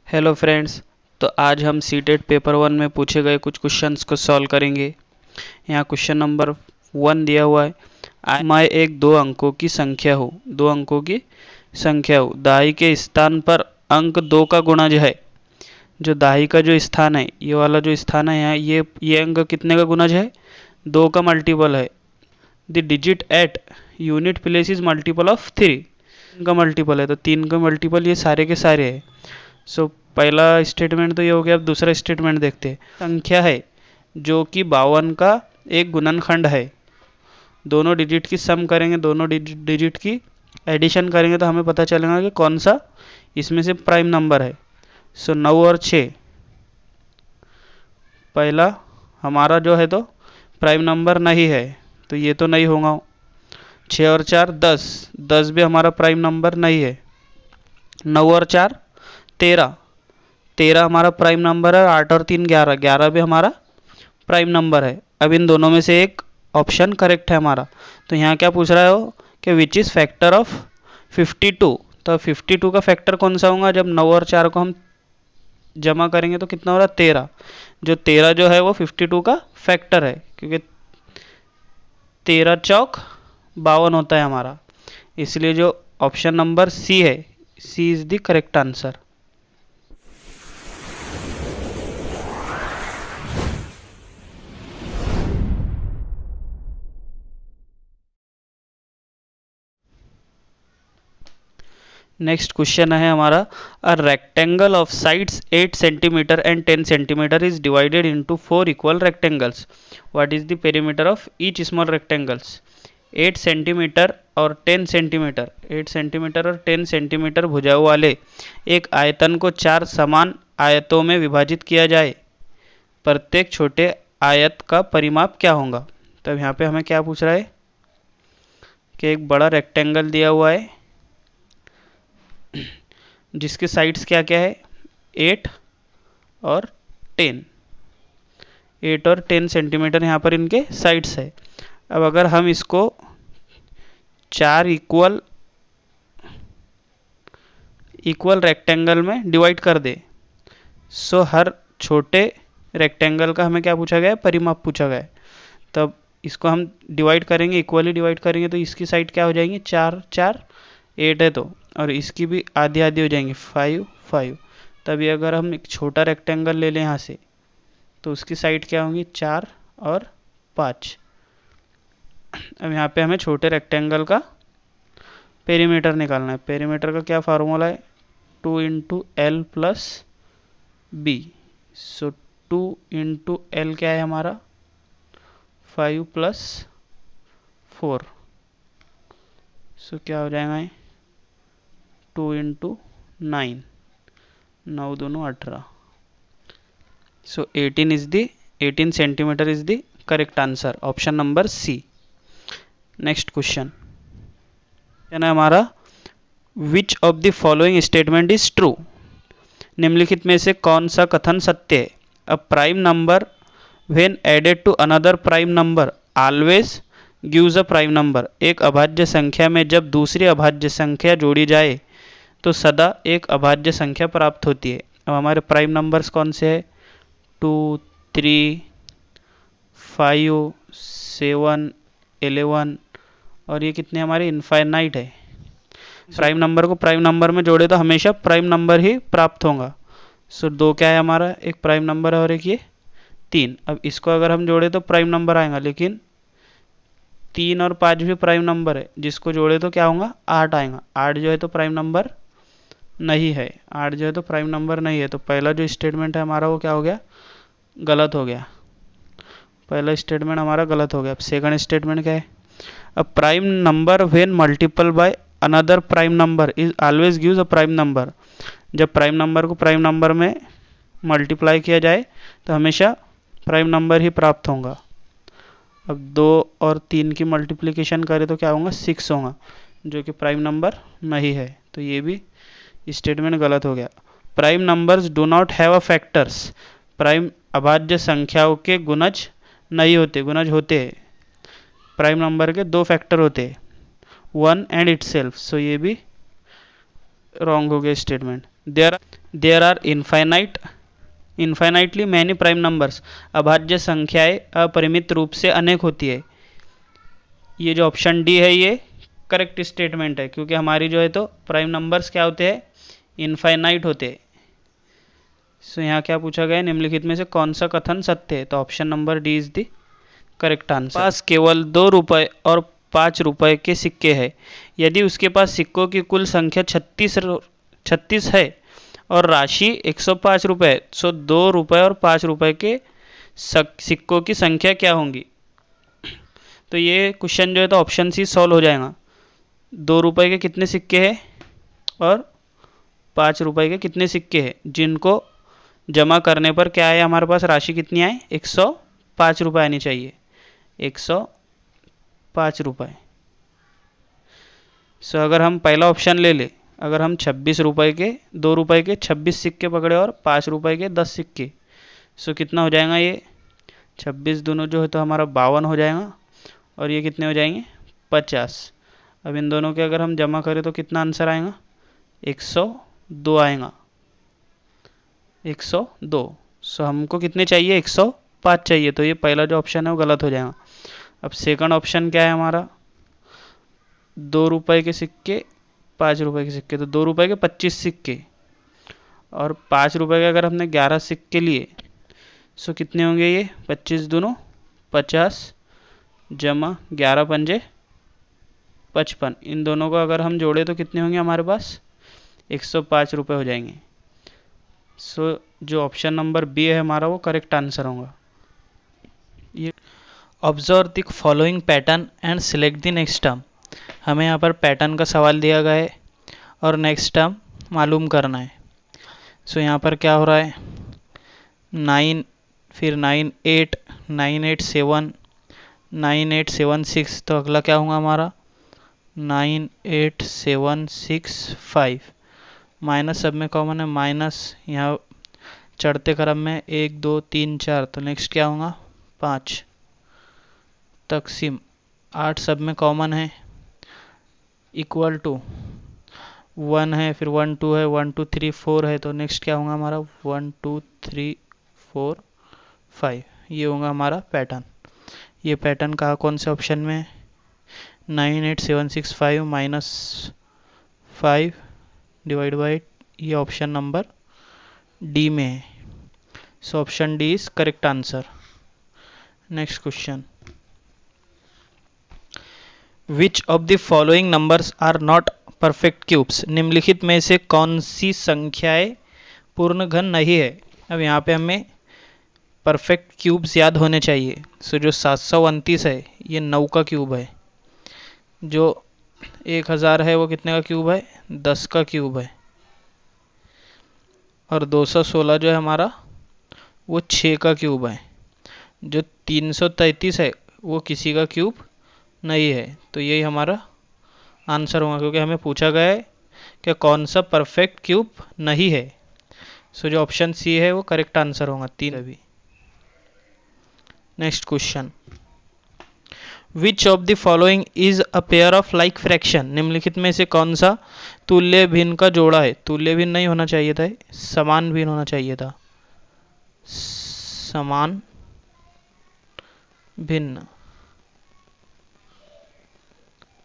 Hello friends. तो आज हम सीटेट पेपर 1 में पूछे गए कुछ क्वेश्चंस को सॉल्व करेंगे। यहाँ क्वेश्चन नंबर 1 दिया हुआ है। मैं एक दो अंकों की संख्या हो दाई के स्थान पर अंक 2 का गुणज है। जो दाई का जो स्थान है, ये वाला जो स्थान है यहाँ, ये अंक कितने का गुणज है? 2 का मल्टीपल है। The digit at unit place is multiple of 3 का मल्टीपल है, तो 3 का मल्टीपल ये सारे के सारे है। सो पहला स्टेटमेंट तो ये हो गया। अब दूसरा स्टेटमेंट देखते हैं। संख्या है जो कि 52 का एक गुणनखंड है। दोनों डिजिट की सम करेंगे, दोनों डिजिट की एडिशन करेंगे तो हमें पता चलेगा कि कौन सा इसमें से प्राइम नंबर है। सो 9 और 6 पहला हमारा जो है तो प्राइम नंबर नहीं है, तो ये तो नहीं होगा। 6 और 4 10 भी हमारा प्राइम नंबर नहीं है। 9 और 4 13 हमारा प्राइम नंबर है। 8 और 3 11 भी हमारा प्राइम नंबर है। अब इन दोनों में से एक ऑप्शन करेक्ट है हमारा। तो यहाँ क्या पूछ रहा है वो कि विच इज़ फैक्टर ऑफ 52। तो 52 का फैक्टर कौन सा होगा? जब 9 और 4 को हम जमा करेंगे तो कितना हो रहा है? 13। जो 13 जो है वो 52 का फैक्टर है, क्योंकि 13 चौक 52 होता है हमारा। इसलिए जो ऑप्शन नंबर सी है, C is the correct answer. Next question है हमारा, a rectangle of sides 8 centimeter and 10 centimeter is divided into 4 equal rectangles. What is the perimeter of each small rectangles? 8 centimeter और 10 centimetre 8 centimeter और 10 centimetre भुजाओं वाले एक आयतन को 4 समान आयतों में विभाजित किया जाए। प्रत्येक छोटे आयत का परिमाप क्या होगा? तो अब यहाँ पे हमें क्या पूछ रहा है कि एक बड़ा रेक्टेंगल दिया हुआ है जिसके साइड्स क्या क्या है? 8 और 10 8 और 10 सेंटीमीटर यहाँ पर इनके साइड्स है। अब अगर हम इसको 4 इक्वल रेक्टेंगल में डिवाइड कर दे, सो हर छोटे रेक्टेंगल का हमें क्या पूछा गया है? परिमाप पूछा गया है। तब इसको हम डिवाइड करेंगे, इक्वली डिवाइड करेंगे, तो इसकी साइड क्या हो जाएंगी? 4 4 8 है तो, और इसकी भी आधी आधी हो जाएंगी 5 5। तभी अगर हम एक छोटा रेक्टेंगल ले लें यहाँ से, तो उसकी साइड क्या होंगी? 4 और 5। अब यहाँ पे हमें छोटे रेक्टेंगल का पेरीमीटर निकालना है। पेरीमीटर का क्या फार्मूला है? 2 इंटू एल प्लस बी। सो 2 इंटू एल क्या है हमारा? 5 प्लस 4। सो क्या हो जाएगा? 2 इंटू 9 9 दूनों 18। So 18 centimetre is the correct answer, option number C. Next question है हमारा, which of the following statement is true? निम्नलिखित में से कौन सा कथन सत्य है? A prime number when added to another prime number always gives a prime number. एक अभाज्य संख्या में जब दूसरी अभाज्य संख्या जोड़ी जाए तो सदा एक अभाज्य संख्या प्राप्त होती है। अब हमारे प्राइम नंबर्स कौन से हैं? 2 3 5 7 11, और ये कितने हमारे? इनफाइनाइट है। प्राइम नंबर को प्राइम नंबर में जोड़े तो हमेशा प्राइम नंबर ही प्राप्त होगा। सो 2 क्या है हमारा? एक प्राइम नंबर है और एक ये 3। अब इसको अगर हम जोड़े तो प्राइम नंबर आएगा, लेकिन 3 और 5 भी प्राइम नंबर है, जिसको जोड़े तो क्या होगा? 8 आएगा। 8 जो है तो प्राइम नंबर नहीं है। 8 जो है तो प्राइम नंबर नहीं है। तो पहला जो स्टेटमेंट है हमारा वो क्या हो गया? गलत हो गया। पहला स्टेटमेंट हमारा गलत हो गया। अब सेकंड स्टेटमेंट क्या है? A prime number when multiple by another prime number is always gives a prime number. जब प्राइम नंबर को प्राइम नंबर में मल्टीप्लाई किया जाए तो हमेशा प्राइम नंबर ही प्राप्त होगा। अब 2 और 3 की मल्टीप्लिकेशन करें तो क्या होगा? 6 होगा, जो कि प्राइम नंबर नहीं है। तो ये भी स्टेटमेंट गलत हो गया। Prime numbers do not have a factors. Prime अभाज्य संख्याओं के गुणज नहीं होते। गुणज होते हैं। प्राइम नंबर के 2 फैक्टर होते हैं, 1 एंड इटसेल्फ। सो ये भी रॉन्ग हो गया statement. There are infinitely many prime numbers, अभाज्य संख्याएं अपरिमित रूप से अनेक होती है। ये जो ऑप्शन डी है ये करेक्ट स्टेटमेंट है, क्योंकि हमारी जो है तो प्राइम नंबर्स क्या होते हैं, इनफाइनाइट होते हैं। सो यहाँ क्या पूछा गया है, निम्नलिखित में से कौन सा कथन सत्य है, तो option number D is the correct answer. पास केवल 2 रुपए और 5 रुपए के सिक्के हैं। यदि उसके पास सिक्कों की कुल संख्या 36 है और राशि 105 रुपये है, सो 2 रुपए और 5 रुपए के सिक्कों की संख्या क्या होंगी। तो ये क्वेश्चन जो है तो ऑप्शन सी सॉल्व हो जाएगा। 2 रुपए के कितने सिक्के हैं और 5 रुपए के कितने सिक्के हैं, जिनको जमा करने पर क्या है हमारे पास राशि कितनी आए, 105 रुपये आनी चाहिए, 105 रुपये। सो अगर हम पहला ऑप्शन ले ले, अगर हम 26 रुपये के 2 रुपये के 26 सिक्के पकड़े और 5 रुपये के 10 सिक्के, सो कितना हो जाएगा, ये 26 दोनों जो है तो हमारा 52 हो जाएगा और ये कितने हो जाएंगे 50। अब इन दोनों के अगर हम जमा करें तो कितना आंसर आएगा, 102 आएगा, 102। सो हमको कितने चाहिए, 105 चाहिए, तो ये पहला जो ऑप्शन है वो गलत हो जाएगा। अब सेकंड ऑप्शन क्या है हमारा, 2 रुपये के सिक्के 5 रुपये के सिक्के, तो 2 रुपये के 25 सिक्के और 5 रुपये के अगर हमने 11 सिक्के लिए, सो कितने होंगे ये 25 दोनों 50 जमा 11 पंजे 55, इन दोनों को अगर हम जोड़े तो कितने होंगे हमारे पास, 105 रुपये हो जाएंगे। सो जो ऑप्शन नंबर बी है हमारा वो करेक्ट आंसर होगा। ये observe the following pattern and select the next term. हमें यहाँ पर पैटर्न का सवाल दिया गया है और नेक्स्ट टर्म मालूम करना है। सो यहाँ पर क्या हो रहा है, 9 फिर 9 8 9 8 7 9 8 7 6, तो अगला क्या होगा हमारा 9 8 7 6 5, माइनस सब में कॉमन है माइनस, यहाँ चढ़ते क्रम में 1 2 3 4, तो नेक्स्ट क्या होगा 5, तकसीम 8 सब में कॉमन है, इक्वल टू 1 है, फिर 1 2 है, 1 2 3 4 है, तो नेक्स्ट क्या होगा हमारा 1 2 3 4 5, ये होगा हमारा पैटर्न। ये पैटर्न कहाँ कौन से ऑप्शन में है, 9 8 7 6 5 माइनस 5 डिवाइड बाई, ये ऑप्शन नंबर डी में है। So option D is correct answer. Next question, which of the following numbers are not perfect cubes. निम्नलिखित में से कौन सी संख्याएं पूर्ण घन नहीं है। अब यहाँ पे हमें परफेक्ट क्यूब्स याद होने चाहिए। सो जो 729 है ये 9 का क्यूब है, जो 1000 है वो कितने का क्यूब है, 10 का क्यूब है, और 216 जो है हमारा वो 6 का क्यूब है। जो 333 है वो किसी का क्यूब नहीं है, तो यही हमारा आंसर होगा, क्योंकि हमें पूछा गया है कि कौन सा परफेक्ट क्यूब नहीं है। सो जो ऑप्शन सी है वो करेक्ट आंसर होगा 3 अभी। Next question, which of the following is a pair of like fraction. निम्नलिखित में से कौन सा तुल्य भिन्न का जोड़ा है। तुल्य भिन्न नहीं होना चाहिए था, समान भिन्न होना चाहिए था, समान भिन्न।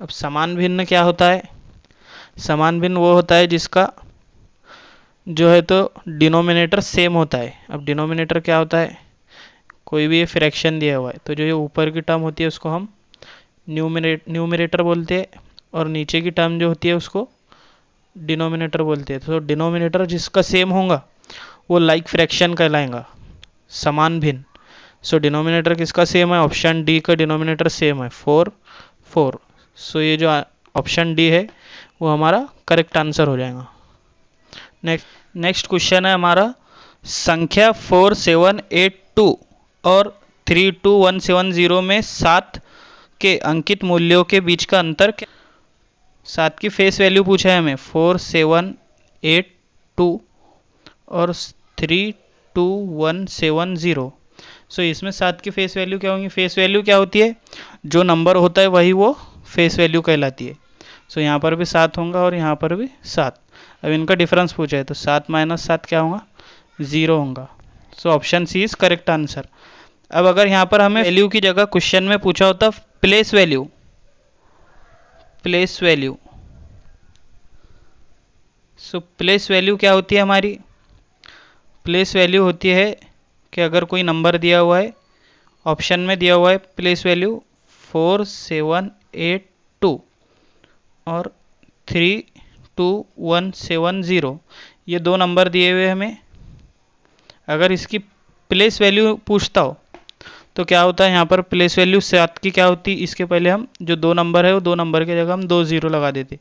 अब समान भिन्न क्या होता है, समान भिन्न वो होता है जिसका जो है तो डिनोमिनेटर सेम होता है। अब डिनोमिनेटर क्या होता है, कोई भी ये फ्रैक्शन दिया हुआ है तो जो ये ऊपर की टर्म होती है उसको हम न्यूमरेटर बोलते हैं, और नीचे की टर्म जो होती है उसको डिनोमिनेटर बोलते हैं। तो डिनोमिनेटर जिसका सेम होगा वो लाइक फ्रैक्शन कहलाएगा, समान भिन्न। सो डिनोमिनेटर किसका सेम है, ऑप्शन डी का डिनोमिनेटर सेम है 4 4। सो ये जो ऑप्शन डी है वो हमारा करेक्ट आंसर हो जाएगा। नेक्स्ट क्वेश्चन है हमारा, संख्या 4782 और 32170 में 7 के अंकित मूल्यों के बीच का अंतर क्या। 7 की फेस वैल्यू पूछा है हमें, 4782 और 32170। सो इसमें 7 की फेस वैल्यू क्या होंगी, फेस वैल्यू क्या होती है, जो नंबर होता है वही वो फेस वैल्यू कहलाती है। सो यहाँ पर भी 7 होगा और यहाँ पर भी 7। अब इनका डिफरेंस पूछा है तो 7 माइनस 7 क्या होगा, 0 होगा। So option C is correct answer. अब अगर यहाँ पर हमें वैल्यू की जगह क्वेश्चन में पूछा होता place value, place value, so place value क्या होती है हमारी, प्लेस वैल्यू होती है कि अगर कोई नंबर दिया हुआ है, ऑप्शन में दिया हुआ है प्लेस वैल्यू 4 7 8 2 और 3 2 1 7 0, ये दो नंबर दिए हुए हमें। अगर इसकी प्लेस वैल्यू पूछता हो तो क्या होता है, यहाँ पर प्लेस वैल्यू 7 की क्या होती, इसके पहले हम जो दो नंबर है वो दो नंबर की जगह हम 2 0 लगा देते।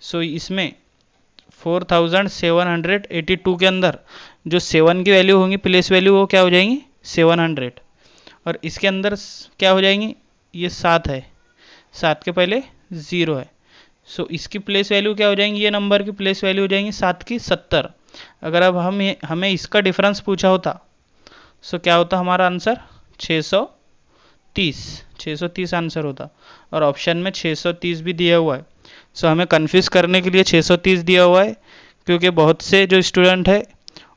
सो इसमें 4782 के अंदर जो 7 की वैल्यू होंगी प्लेस वैल्यू वो क्या हो जाएंगी 700, और इसके अंदर क्या हो जाएंगी, ये 7 है, 7 के पहले 0 है। सो इसकी प्लेस वैल्यू क्या हो जाएंगी, ये नंबर की प्लेस वैल्यू हो जाएंगी 7 की 70। अगर अब हमें इसका डिफरेंस पूछा होता सो क्या होता हमारा आंसर 630 आंसर होता, और ऑप्शन में 630 भी दिया हुआ है। सो हमें कंफ्यूज करने के लिए 630 दिया हुआ है, क्योंकि बहुत से जो स्टूडेंट है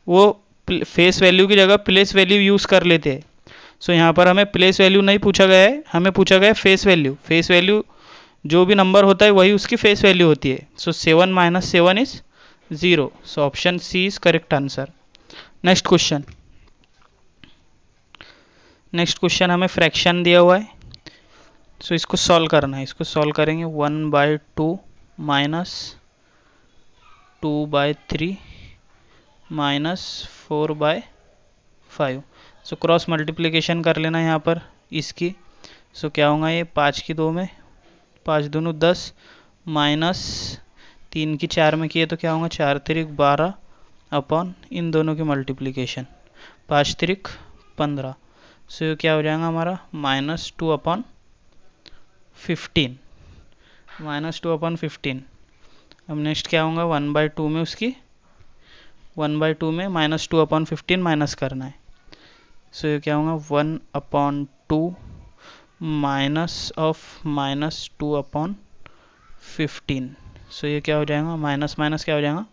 वो फेस वैल्यू की जगह प्लेस वैल्यू यूज़ कर लेते हैं। सो यहाँ पर हमें प्लेस वैल्यू नहीं पूछा गया है, हमें पूछा गया है फेस वैल्यू। फेस वैल्यू जो भी नंबर होता है वही उसकी फेस वैल्यू होती है। So 7 minus 7 is 0। So option C is correct answer. Next question, next question हमें फ्रैक्शन दिया हुआ है। सो इसको सॉल्व करना है, इसको सॉल्व करेंगे 1/2 minus 2/3 minus 4/5। So cross multiplication कर लेना यहाँ पर इसकी। सो क्या होगा, ये 5 की 2 में 5 दूनी 10 माइनस 3 की 4 में किए तो क्या होगा 4 3 12 अपॉन इन दोनों की मल्टीप्लिकेशन 5 3 15। सो ये क्या हो जाएगा हमारा -2/15, -2/15। अब नेक्स्ट क्या होगा 1/2 में उसकी 1/2 में -2/15 माइनस करना है। सो ये क्या होगा 1/2 माइनस ऑफ -2/15। सो ये क्या हो जाएगा, माइनस माइनस क्या हो जाएगा,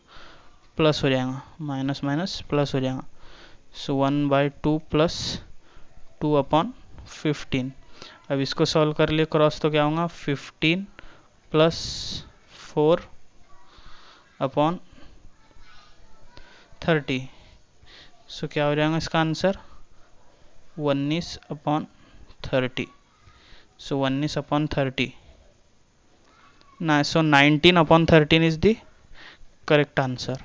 प्लस हो जाएगा, माइनस माइनस प्लस हो जाएगा। सो 1/2 प्लस 2/15। अब इसको सॉल्व कर लिए क्रॉस तो क्या होगा 15 प्लस 4/30। सो क्या हो जाएगा इसका आंसर 19/30। सो 19/30 ना, सो 19/13 इज द करेक्ट आंसर।